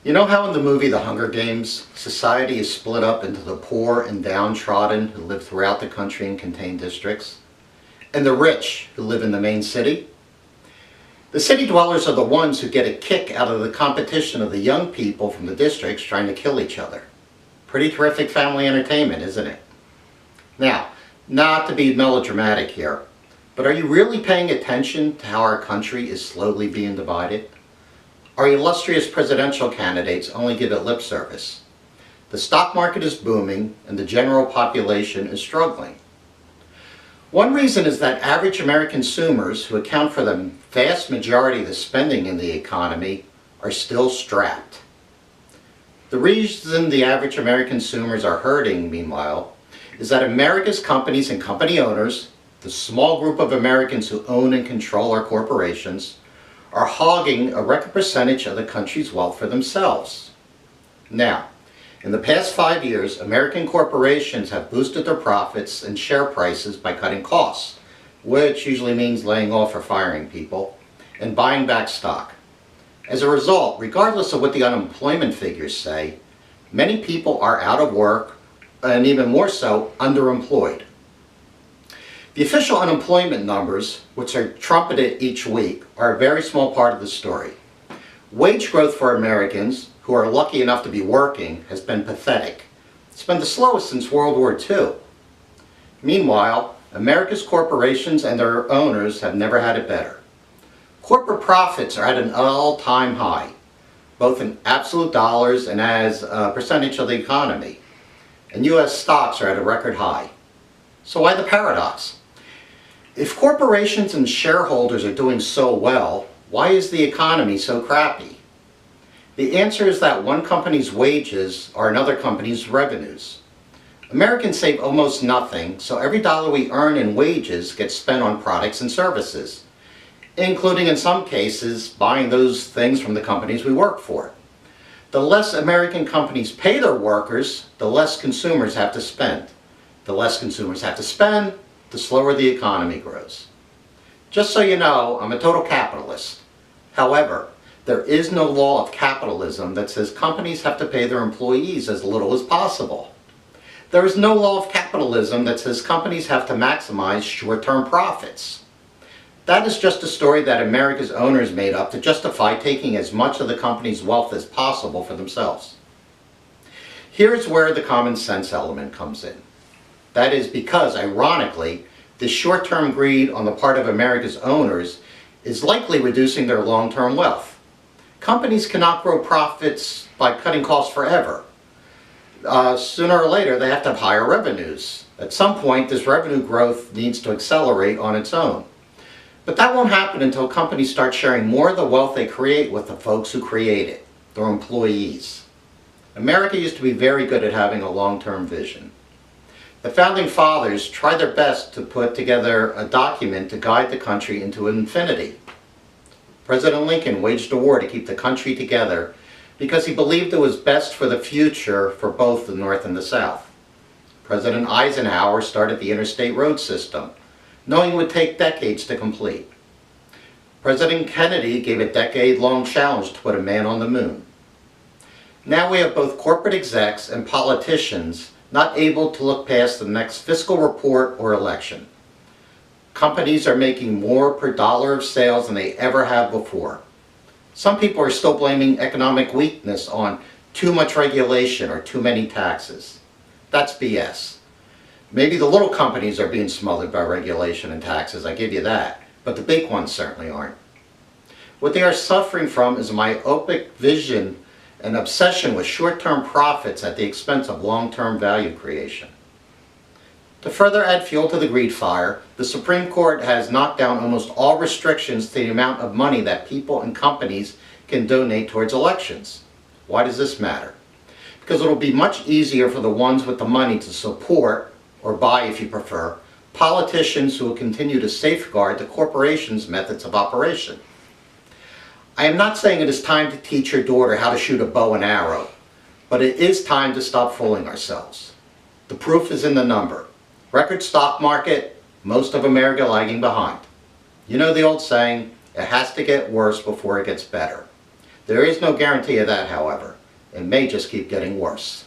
You know how in the movie The Hunger Games, society is split up into the poor and downtrodden who live throughout the country in contained districts, and the rich who live in the main city? The city dwellers are the ones who get a kick out of the competition of the young people from the districts trying to kill each other. Pretty terrific family entertainment, isn't it? Now, not to be melodramatic here, but are you really paying attention to how our country is slowly being divided? Our illustrious presidential candidates only give it lip service. The stock market is booming and the general population is struggling. One reason is that average American consumers, who account for the vast majority of the spending in the economy, are still strapped. The reason the average American consumers are hurting, meanwhile, is that America's companies and company owners, the small group of Americans who own and control our corporations, are hogging a record percentage of the country's wealth for themselves. Now, in the past 5 years, American corporations have boosted their profits and share prices by cutting costs, which usually means laying off or firing people, and buying back stock. As a result, regardless of what the unemployment figures say, many people are out of work, and even more so, underemployed. The official unemployment numbers, which are trumpeted each week, are a very small part of the story. Wage growth for Americans, who are lucky enough to be working, has been pathetic. It's been the slowest since World War II. Meanwhile, America's corporations and their owners have never had it better. Corporate profits are at an all-time high, both in absolute dollars and as a percentage of the economy. And U.S. stocks are at a record high. So why the paradox? If corporations and shareholders are doing so well, why is the economy so crappy? The answer is that one company's wages are another company's revenues. Americans save almost nothing, so every dollar we earn in wages gets spent on products and services, including in some cases buying those things from the companies we work for. The less American companies pay their workers, the less consumers have to spend. The less consumers have to spend, the slower the economy grows. Just so you know, I'm a total capitalist. However, there is no law of capitalism that says companies have to pay their employees as little as possible. There is no law of capitalism that says companies have to maximize short-term profits. That is just a story that America's owners made up to justify taking as much of the company's wealth as possible for themselves. Here's where the common sense element comes in. That is because, ironically, this short-term greed on the part of America's owners is likely reducing their long-term wealth. Companies cannot grow profits by cutting costs forever. Sooner or later, they have to have higher revenues. At some point, this revenue growth needs to accelerate on its own. But that won't happen until companies start sharing more of the wealth they create with the folks who create it, their employees. America used to be very good at having a long-term vision. The Founding Fathers tried their best to put together a document to guide the country into infinity. President Lincoln waged a war to keep the country together because he believed it was best for the future for both the North and the South. President Eisenhower started the interstate road system, knowing it would take decades to complete. President Kennedy gave a decade-long challenge to put a man on the moon. Now we have both corporate execs and politicians not able to look past the next fiscal report or election. Companies are making more per dollar of sales than they ever have before. Some people are still blaming economic weakness on too much regulation or too many taxes. That's BS. Maybe the little companies are being smothered by regulation and taxes, I give you that, but the big ones certainly aren't. What they are suffering from is a myopic vision and obsession with short-term profits at the expense of long-term value creation. To further add fuel to the greed fire, the Supreme Court has knocked down almost all restrictions to the amount of money that people and companies can donate towards elections. Why does this matter? Because it will be much easier for the ones with the money to support, or buy if you prefer, politicians who will continue to safeguard the corporation's methods of operation. I am not saying it is time to teach your daughter how to shoot a bow and arrow, but it is time to stop fooling ourselves. The proof is in the number. Record stock market, most of America lagging behind. You know the old saying, it has to get worse before it gets better. There is no guarantee of that, however. It may just keep getting worse.